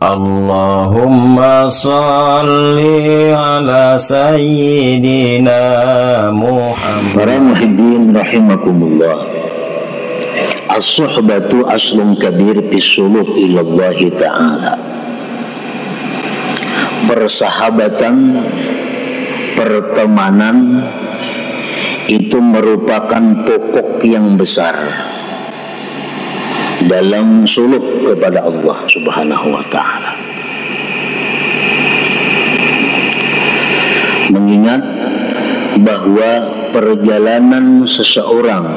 Allahumma salli ala sayyidina Muhammad. Para muhibbin rahimakumullah, as-suhbatu aslun kabir bis-suluk ila Allah Ta'ala. Persahabatan, pertemanan itu merupakan pokok yang besar dalam suluk kepada Allah Subhanahu wa Ta'ala. Mengingat bahwa perjalanan seseorang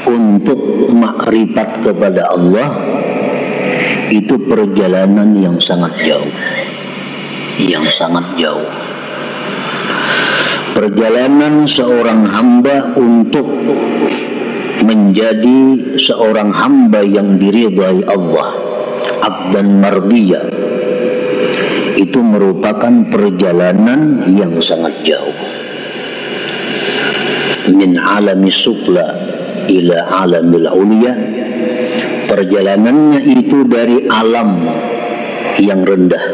untuk makrifat kepada Allah itu perjalanan yang sangat jauh, Perjalanan seorang hamba untuk menjadi seorang hamba yang diridhai Allah, abdan mardiyah, itu merupakan perjalanan yang sangat jauh. Min alami sufla ila alamil ulia, perjalanannya itu dari alam yang rendah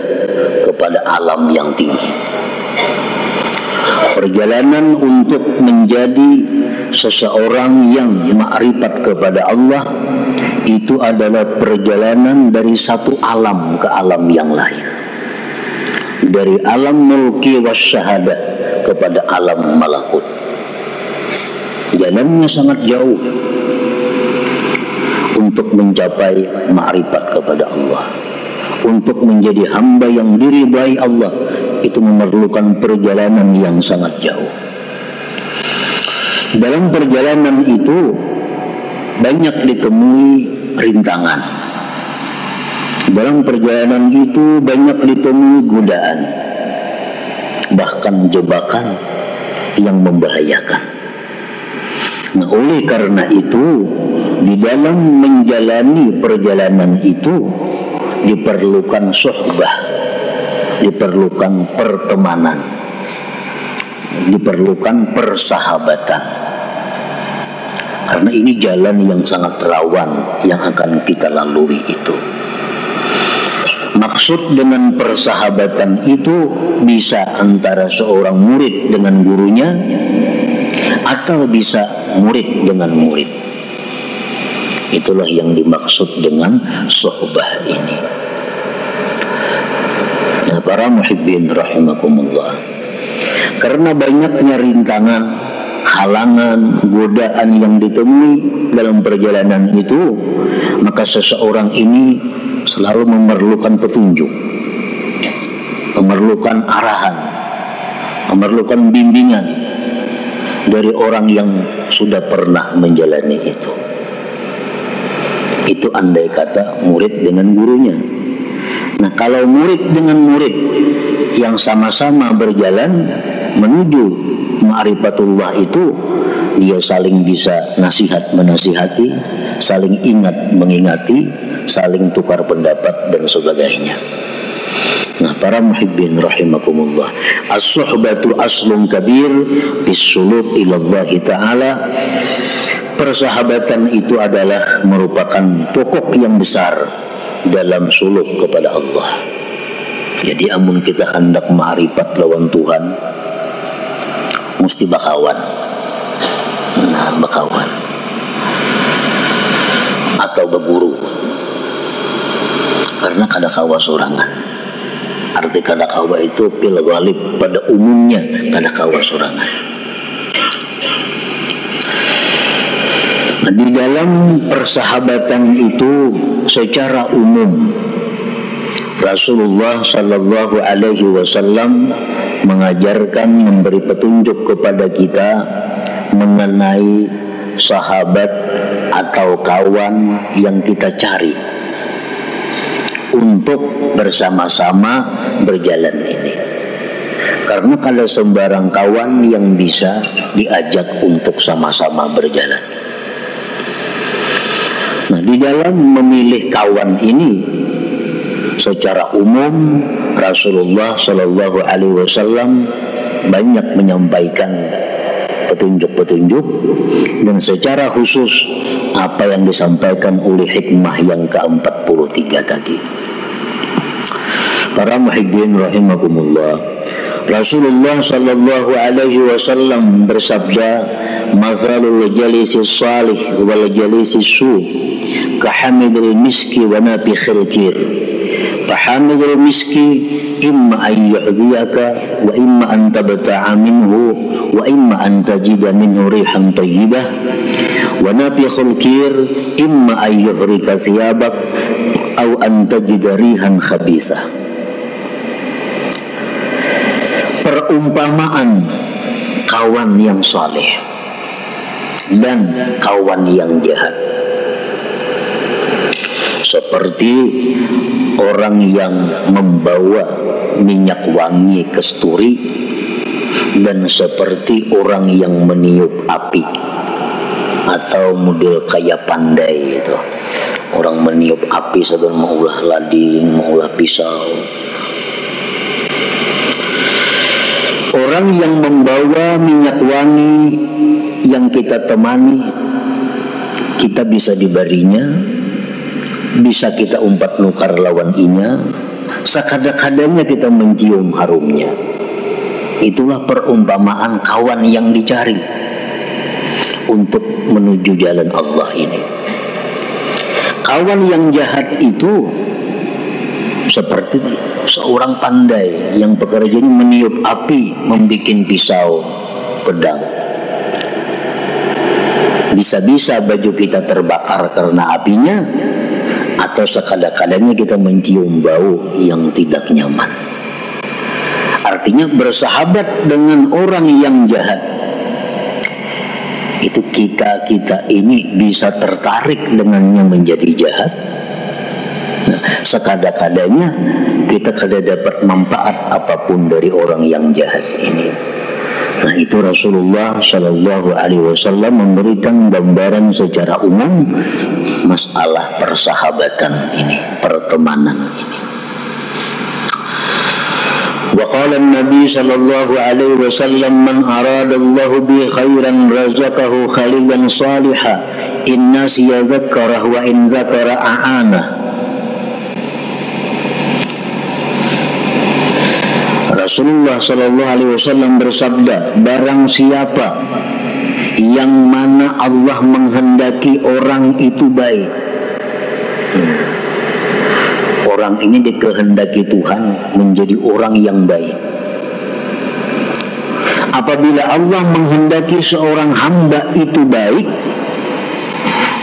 kepada alam yang tinggi. Perjalanan untuk menjadi seseorang yang ma'rifat kepada Allah itu adalah perjalanan dari satu alam ke alam yang lain, dari alam mulki wasyahadah kepada alam malakut. Jalannya sangat jauh untuk mencapai ma'rifat kepada Allah. Untuk menjadi hamba yang diridhai Allah itu memerlukan perjalanan yang sangat jauh. Dalam perjalanan itu banyak ditemui rintangan. Dalam perjalanan itu banyak ditemui godaan, bahkan jebakan yang membahayakan. Nah, oleh karena itu, di dalam menjalani perjalanan itu diperlukan suhbah, diperlukan pertemanan, diperlukan persahabatan. Karena ini jalan yang sangat rawan yang akan kita lalui itu. Maksud dengan persahabatan itu bisa antara seorang murid dengan gurunya, atau bisa murid dengan murid. Itulah yang dimaksud dengan suhbah ini. Nah, para muhibbin rahimakumullah, karena banyaknya rintangan, halangan, godaan yang ditemui dalam perjalanan itu, maka seseorang ini selalu memerlukan petunjuk, memerlukan arahan, memerlukan bimbingan dari orang yang sudah pernah menjalani itu. Itu andai kata murid dengan gurunya. Nah, kalau murid dengan murid yang sama-sama berjalan menuju ma'rifatullah itu, dia saling bisa nasihat menasihati, saling ingat mengingati, saling tukar pendapat dan sebagainya. Nah, para muhibbin rahimakumullah, as-suhbatu aslun kabir bis-suluk ila Allah Ta'ala. Persahabatan itu adalah merupakan pokok yang besar dalam suluk kepada Allah. Jadi amun kita hendak ma'rifat lawan Tuhan, mesti bakawan. Nah, bakawan atau berguru. Karena kada kawa sorangan. Arti kada kawa itu pil ghalib, pada umumnya kada kawa sorangan. Nah, di dalam persahabatan itu secara umum Rasulullah Sallallahu Alaihi Wasallam mengajarkan, memberi petunjuk kepada kita mengenai sahabat atau kawan yang kita cari untuk bersama-sama berjalan ini. Karena kalau sembarang kawan yang bisa diajak untuk sama-sama berjalan. Nah, di dalam memilih kawan ini secara umum Rasulullah Shallallahu Alaihi Wasallam banyak menyampaikan petunjuk-petunjuk, dan secara khusus apa yang disampaikan oleh hikmah yang ke-43 tadi. Para muhibbin rahimakumullah, Rasulullah sallallahu alaihi wasallam bersabda, "Mathalul jalisi salih wal jalisi su kahamidil miski wa nafikhil kir." Fahamidul miski imma an yuhdiyaka wa imma an tabta'a minhu wa imma an tajida minhu rihan tayyibah wa nafikhul kir imma an yuhrika thiyabak aw an tajida rihan khabithah. Perumpamaan kawan yang saleh dan kawan yang jahat seperti orang yang membawa minyak wangi kasturi dan seperti orang yang meniup api, atau model kayak pandai itu, orang meniup api sambil mengulah lading, mengulah pisau. Orang yang membawa minyak wangi yang kita temani, kita bisa dibarinya, bisa kita umpat nukar lawan inya, sekadang-kadangnya kita mencium harumnya. Itulah perumpamaan kawan yang dicari untuk menuju jalan Allah ini. Kawan yang jahat itu seperti seorang pandai yang pekerjaannya meniup api, membuat pisau, pedang. Bisa-bisa baju kita terbakar karena apinya, atau sekadang-kadangnya kita mencium bau yang tidak nyaman. Artinya bersahabat dengan orang yang jahat, itu kita ini bisa tertarik dengannya menjadi jahat. Nah, sekadang-kadangnya kita kada dapat manfaat apapun dari orang yang jahat ini. Nah, itu Rasulullah Shallallahu Alaihi Wasallam memberikan gambaran secara umum masalah persahabatan ini, pertemanan ini. Wa qala an-nabi sallallahu alaihi wasallam, man arada Allah bi khairan razaqahu khalilan salihan in nasiya dzakara wa in dzakara a'ana. Rasulullah sallallahu alaihi wasallam bersabda, barang siapa yang mana Allah menghendaki orang itu baik, orang ini dikehendaki Tuhan menjadi orang yang baik. Apabila Allah menghendaki seorang hamba itu baik,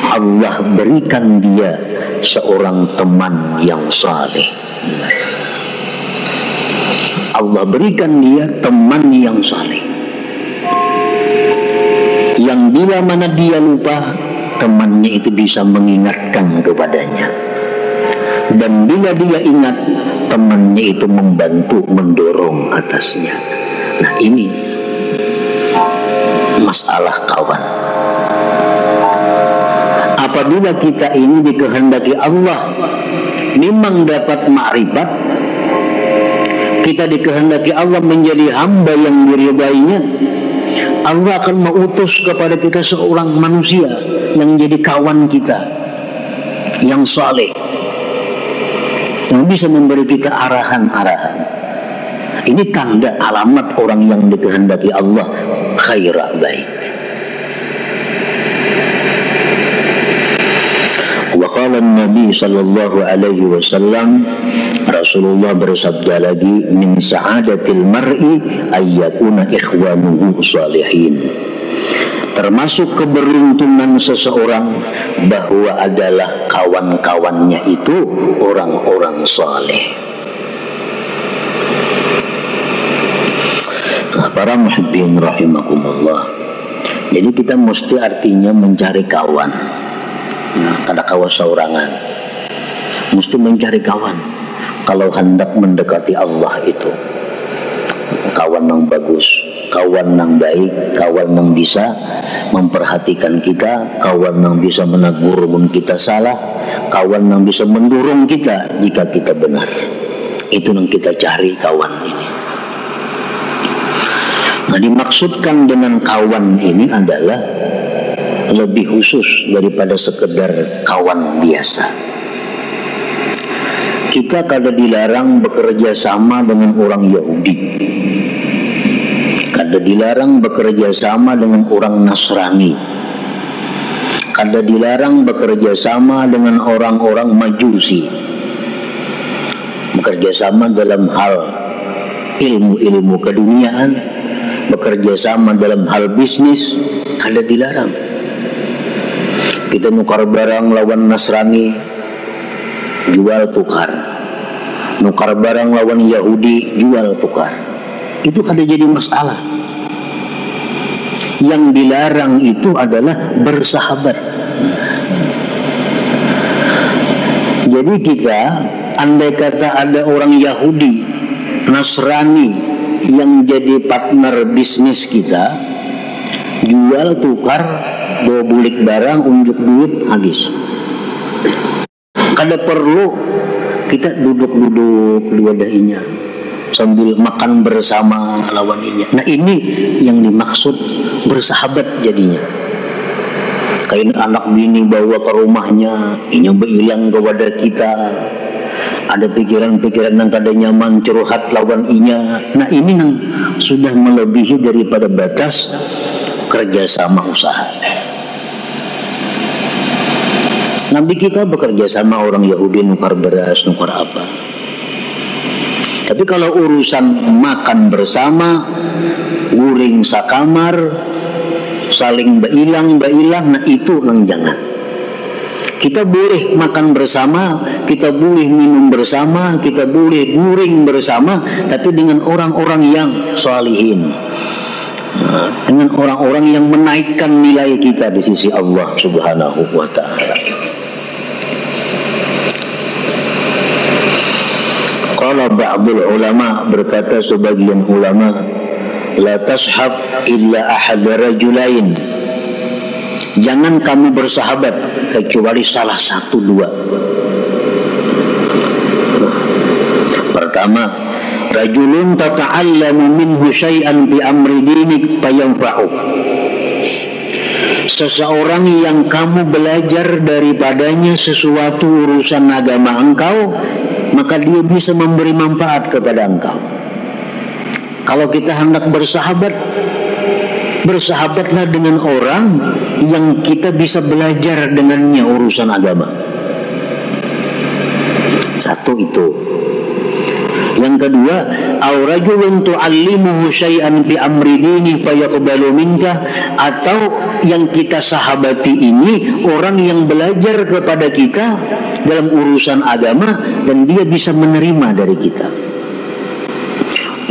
Allah berikan dia seorang teman yang saleh. Allah berikan dia teman yang saleh, yang bila mana dia lupa, temannya itu bisa mengingatkan kepadanya. Dan bila dia ingat, temannya itu membantu, mendorong atasnya. Nah, ini masalah kawan. Apabila kita ini dikehendaki Allah memang dapat ma'rifat, kita dikehendaki Allah menjadi hamba yang diridainya, Allah akan mengutus kepada kita seorang manusia yang jadi kawan kita, yang saleh, yang bisa memberi kita arahan-arahan. Ini tanda alamat orang yang dikehendaki Allah khairah, baik. Wa qala an-nabi sallallahu alaihi wasallam, Rasulullah bersabda lagi, min sa'adatil mar'i ayyakuna ikhwanuhu salihin. Termasuk keberuntungan seseorang bahwa adalah kawan-kawannya itu orang-orang saleh. Nah, para muhibbin rahimakumullah, jadi kita mesti artinya mencari kawan. Nah, kada kawan seorangan, mesti mencari kawan. Kalau hendak mendekati Allah itu kawan yang bagus, kawan yang baik, kawan yang bisa memperhatikan kita, kawan yang bisa menegur mun kita salah, kawan yang bisa mendorong kita jika kita benar. Itu yang kita cari kawan ini. Nah, dimaksudkan dengan kawan ini adalah lebih khusus daripada sekedar kawan biasa. kita kada dilarang bekerja sama dengan orang Yahudi, kada dilarang bekerja sama dengan orang Nasrani, kada dilarang bekerja sama dengan orang-orang Majusi, bekerja sama dalam hal ilmu-ilmu keduniaan, bekerja sama dalam hal bisnis, kada dilarang. Kita nukar barang lawan Nasrani, jual tukar. Nukar barang lawan Yahudi, jual tukar. Itu kada jadi masalah. Yang dilarang itu adalah bersahabat. Jadi kita, andai kata ada orang Yahudi, Nasrani yang jadi partner bisnis kita, jual tukar, bawa bulik barang, unjuk duit, habis. Kada perlu kita duduk-duduk diwadahinya sambil makan bersama lawan inya. Nah ini yang dimaksud bersahabat jadinya. Kain anak bini bawa ke rumahnya, inya beilang ke wadah kita. Ada pikiran-pikiran yang kada nyaman, curhat lawan inya. Nah ini yang sudah melebihi daripada batas kerjasama usaha. Nabi kita bekerja sama orang Yahudi, nukar beras, nukar apa. Tapi kalau urusan makan bersama, guring sakamar, saling bailang, nah itu nang jangan. Kita boleh makan bersama, kita boleh minum bersama, kita boleh guring bersama, tapi dengan orang-orang yang sholihin, dengan orang-orang yang menaikkan nilai kita di sisi Allah Subhanahu wa ta'ala. Qala ba'dul ulama, berkata sebagian ulama, la tashab illa ahad rajulain, jangan kamu bersahabat kecuali salah satu dua. Pertama, rajulun tata'allamu minhu syai'an bi amri dinik fayanfa'uk, seseorang yang kamu belajar daripadanya sesuatu urusan agama engkau, maka dia bisa memberi manfaat kepada engkau. Kalau kita hendak bersahabat, bersahabatlah dengan orang yang kita bisa belajar dengannya urusan agama. Satu itu. Yang kedua, aw rajulun tu'allimuhu syai'an bi amri dini fayaqbalu minka, atau yang kita sahabati ini orang yang belajar kepada kita dalam urusan agama dan dia bisa menerima dari kita.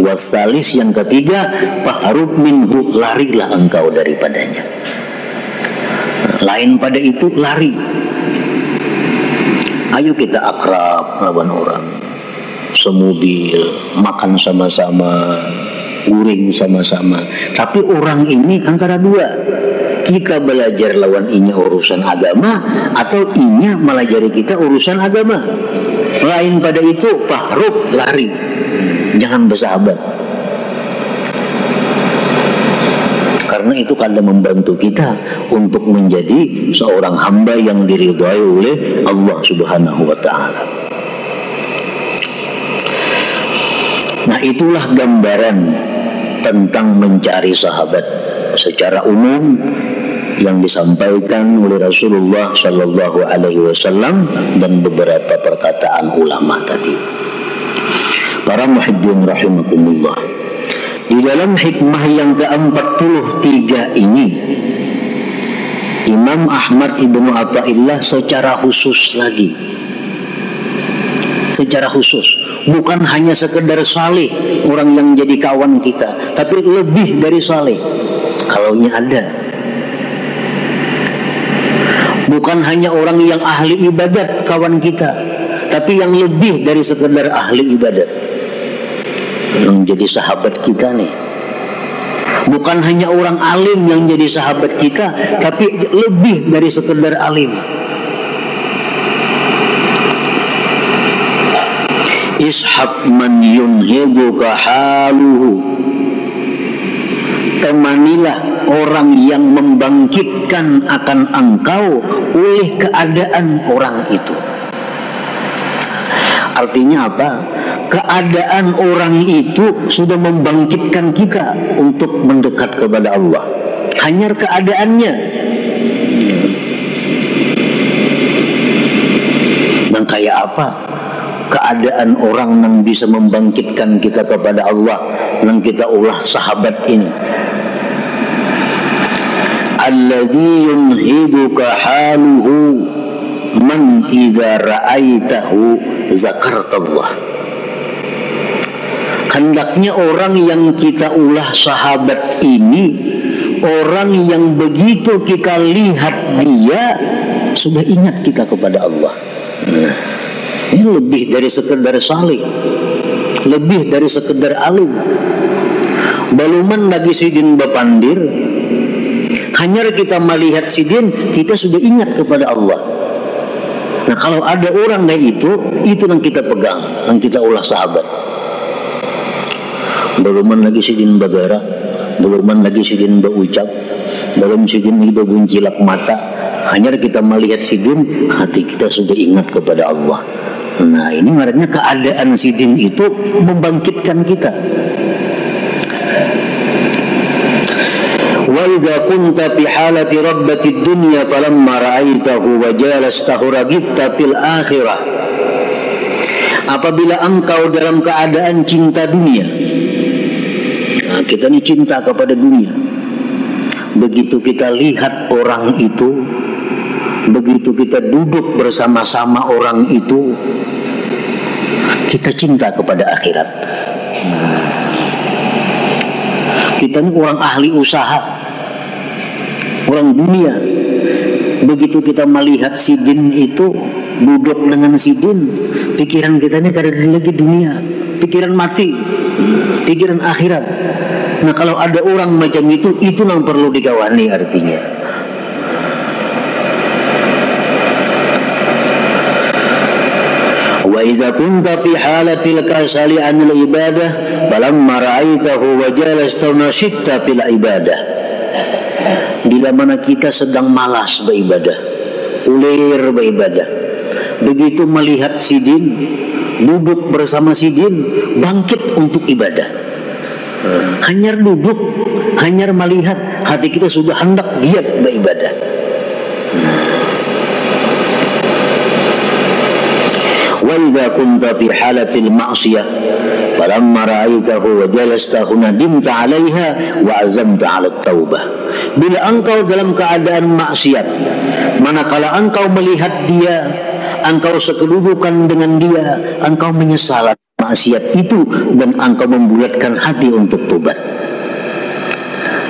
Wasalis, yang ketiga, faharub minhu, larilah engkau daripadanya. Lain pada itu, lari. Ayo kita akrab lawan orang, semobil, makan sama-sama, guring sama-sama. Tapi orang ini antara dua, kita belajar lawan inya urusan agama, atau inya melajari kita urusan agama. Lain pada itu, fahrub, lari, jangan bersahabat. Karena itu kada membantu kita untuk menjadi seorang hamba yang diridhai oleh Allah Subhanahu wa ta'ala. Nah itulah gambaran tentang mencari sahabat secara umum yang disampaikan oleh Rasulullah Sallallahu Alaihi Wasallam dan beberapa perkataan ulama tadi. Para muhibbin rahimakumullah, di dalam hikmah yang ke-43 ini, Imam Ahmad Ibnu Athaillah secara khusus lagi, secara khusus, bukan hanya sekedar saleh orang yang jadi kawan kita, tapi lebih dari saleh kalaunya ada. Bukan hanya orang yang ahli ibadat kawan kita, tapi yang lebih dari sekedar ahli ibadat yang jadi sahabat kita nih. Bukan hanya orang alim yang jadi sahabat kita, tapi lebih dari sekedar alim. Ishab man yunhiduka haluhu, temanilah orang yang membangkitkan akan engkau oleh keadaan orang itu. Artinya apa? Keadaan orang itu sudah membangkitkan kita untuk mendekat kepada Allah. Hanya keadaannya. Dan kayak apa keadaan orang yang bisa membangkitkan kita kepada Allah, yang kita ulah sahabat ini? Alladzi yunhiduka haluhu man idza ra'aitahu zakartallah. Hendaknya orang yang kita ulah sahabat ini orang yang begitu kita lihat dia sudah ingat kita kepada Allah. Nah, ini lebih dari sekedar salih, lebih dari sekedar alim. Baluman lagi sidin bapandir, hanya kita melihat sidin kita sudah ingat kepada Allah. Nah, kalau ada orang kayak itu yang kita pegang, yang kita ulah sahabat. Baluman lagi sidin bagara, baluman lagi sidin berucap, belum sidin lagi berbuncilak mata. Hanya kita melihat sidin, hati kita sudah ingat kepada Allah. Nah, ini maknanya keadaan sidin itu membangkitkan kita. Wa idza kunta fi halati rabbatid dunya falamma ra'aitahu wa jalastahu ragibta fil akhirah. Apabila engkau dalam keadaan cinta dunia. Nah, kita ini cinta kepada dunia. Begitu kita lihat orang itu, begitu kita duduk bersama-sama orang itu, kita cinta kepada akhirat. Kita ini orang ahli usaha, orang dunia. Begitu kita melihat sidin itu, duduk dengan sidin, pikiran kita ini kada lagi dunia, pikiran mati, pikiran akhirat. Nah, kalau ada orang macam itu yang perlu dikawani artinya. Wa idza kunta fi halatil kasali 'anil ibadah falamma ra'aitahu wa jalasta nashitta fil ibadah. Bila mana kita sedang malas beribadah, ulir beribadah, begitu melihat sidin, duduk bersama sidin, bangkit untuk ibadah. Hanya duduk, hanya melihat, hati kita sudah hendak giat beribadah. Wa idza kunta fi halatil ma'siyah falamma ra'aitahu wa jalastahu nadimta 'alaiha wa azamta 'ala taubah. Bila engkau dalam keadaan maksiat, manakala engkau melihat dia, engkau sekedudukan dengan dia, engkau menyesal maksiat itu dan engkau membulatkan hati untuk tobat.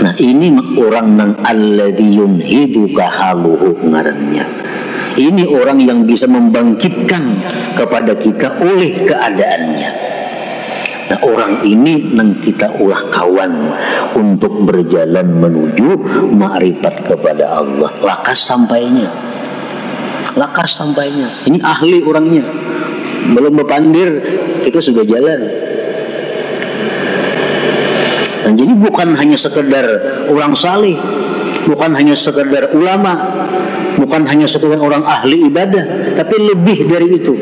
Nah, ini orang nang alladzi yunhiduka haluhu ngarannya. Ini orang yang bisa membangkitkan kepada kita oleh keadaannya. Nah, orang ini nang kita ulah kawan untuk berjalan menuju ma'rifat kepada Allah. Lakas sampainya. Ini ahli orangnya. Belum berpandir, kita sudah jalan. Dan jadi bukan hanya sekedar orang saleh, bukan hanya sekedar ulama, bukan hanya sekedar orang ahli ibadah, tapi lebih dari itu.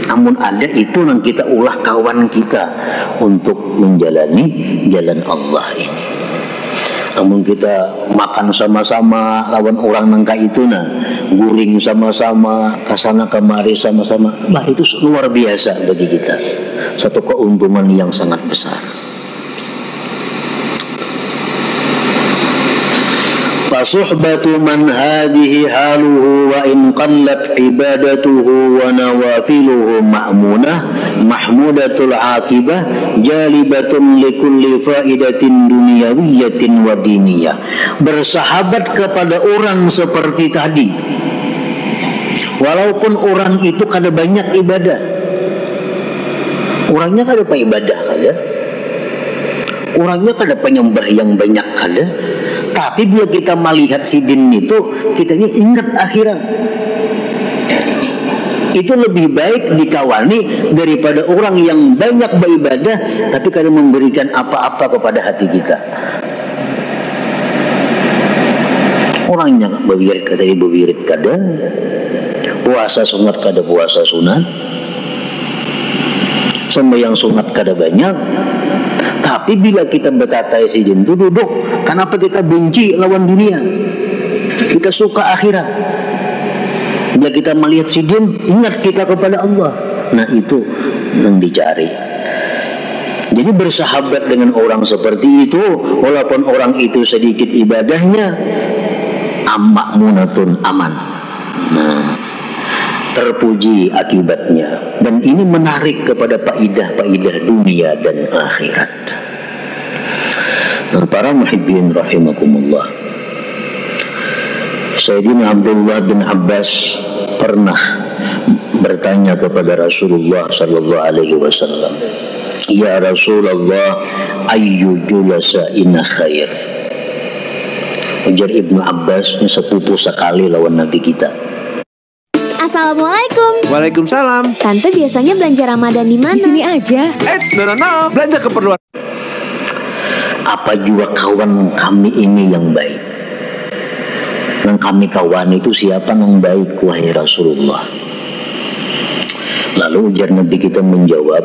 Namun ada itu yang kita ulah kawan kita untuk menjalani jalan Allah ini. Namun kita makan sama-sama lawan orang nangka itu guring sama-sama, kasana kemari sama-sama. Nah, itu luar biasa bagi kita. Satu keuntungan yang sangat besar. Fasuhbatu man hadhihi haluhu wa in qallat ibadatuhu wa nawafiluhu ma'munah mahmudatul aqibah jalibatun likulli faidatin dunyawiyatin wa diniyah. Bersahabat kepada orang seperti tadi, walaupun orang itu kada banyak ibadah, orangnya kada apa ibadah kada, orangnya kada penyembah yang banyak kada, tapi bila kita melihat sidin itu, kita ingat akhirat. Itu lebih baik dikawani daripada orang yang banyak beribadah tapi kada memberikan apa-apa kepada hati kita. Orangnya berwirid kada berwirid kada, puasa sunat kada puasa sunat, sembahyang sunat kada banyak. Tapi bila kita berkata sidin itu duduk, kenapa kita benci lawan dunia? Kita suka akhirat. Bila kita melihat sidin, ingat kita kepada Allah. Nah itu yang dicari. Jadi bersahabat dengan orang seperti itu, walaupun orang itu sedikit ibadahnya, amakmunatun aman. Nah, terpuji akibatnya. Dan ini menarik kepada faidah-faidah dunia dan akhirat. Nah, para muhibbin rahimakumullah, Sayyidina Abdullah bin Abbas pernah bertanya kepada Rasulullah sallallahu alaihi wasallam, "Ya Rasulullah, ayyu julasa'ina khair?" Ujar Ibnu Abbas, ini sepupu sekali lawan Nabi kita. Assalamualaikum. Waalaikumsalam. Tante biasanya belanja Ramadan di mana? Di sini aja. No. Belanja keperluan. Apa juga kawan kami ini yang baik? Yang kami kawan itu siapa yang baik, wahai Rasulullah? Lalu ujar Nabi kita menjawab,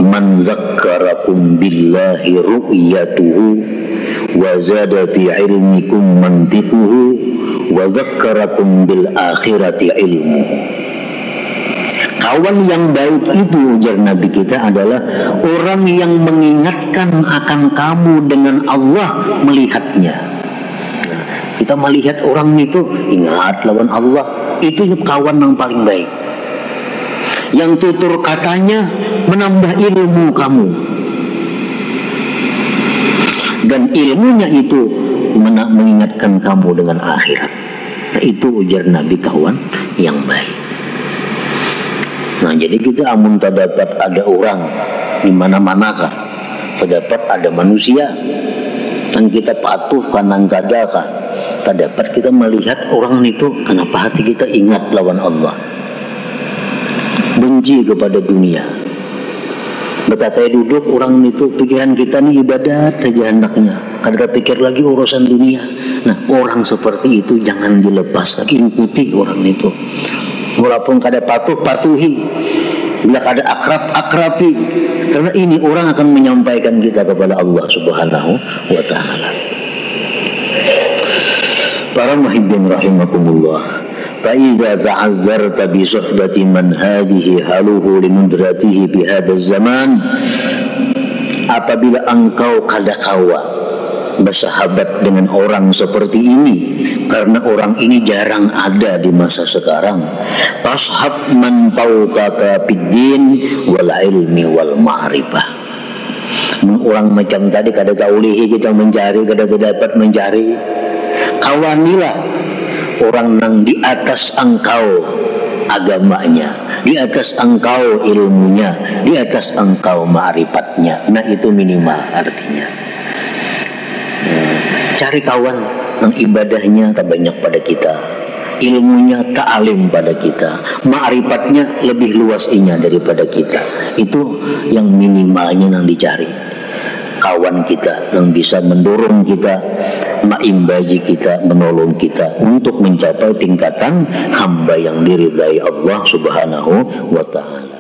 "Man zakkarakum billahi ru'yatuhu wa zada fi ilmikum mantiquhu wa zakkarakum bil akhirati ilmu." Kawan yang baik itu, ujar Nabi kita, adalah orang yang mengingatkan akan kamu dengan Allah melihatnya. Nah, kita melihat orang itu, ingat lawan Allah. Itu kawan yang paling baik. Yang tutur katanya menambah ilmu kamu. Dan ilmunya itu mengingatkan kamu dengan akhirat. Nah, itu ujar Nabi kawan yang baik. Nah, jadi kita amun terdapat ada orang di mana-mana kah, terdapat ada manusia dan kita patuh kanang kada kah, terdapat kita melihat orang itu, kenapa hati kita ingat lawan Allah, benci kepada dunia. Betapa duduk orang itu, pikiran kita nih ibadat saja hendaknya, kada pikir lagi urusan dunia. Nah, orang seperti itu jangan dilepas lagi, ikuti orang itu. Walaupun kada patuh, patuhi. Bila kada akrab, akrabi. Karena ini orang akan menyampaikan kita kepada Allah Subhanahu wa ta'ala. Para muhibbin rahimakumullah, فَإِذَا تَعَذَّرْتَ بِصُحْبَةِ مَنْ هَذِهِ حَلُهُ لِنُدْرَتِهِ بِهَذَا الزَّمَانِ. Apabila engkau kada kawa bersahabat dengan orang seperti ini, karena orang ini jarang ada di masa sekarang. Fashab man fawqaka fiddin wal ilmi wal ma'rifah. Orang macam tadi kada taulihi kita mencari, kada dapat mencari. Kawanilah orang yang di atas engkau agamanya, di atas engkau ilmunya, di atas engkau ma'rifatnya. Nah, itu minimal artinya. Cari kawan yang ibadahnya tak banyak pada kita, ilmunya tak alim pada kita, ma'rifatnya lebih luas inya daripada kita. Itu yang minimalnya yang dicari. Kawan kita yang bisa mendorong kita, maimbaji kita, menolong kita untuk mencapai tingkatan hamba yang diridai Allah Subhanahu wa ta'ala.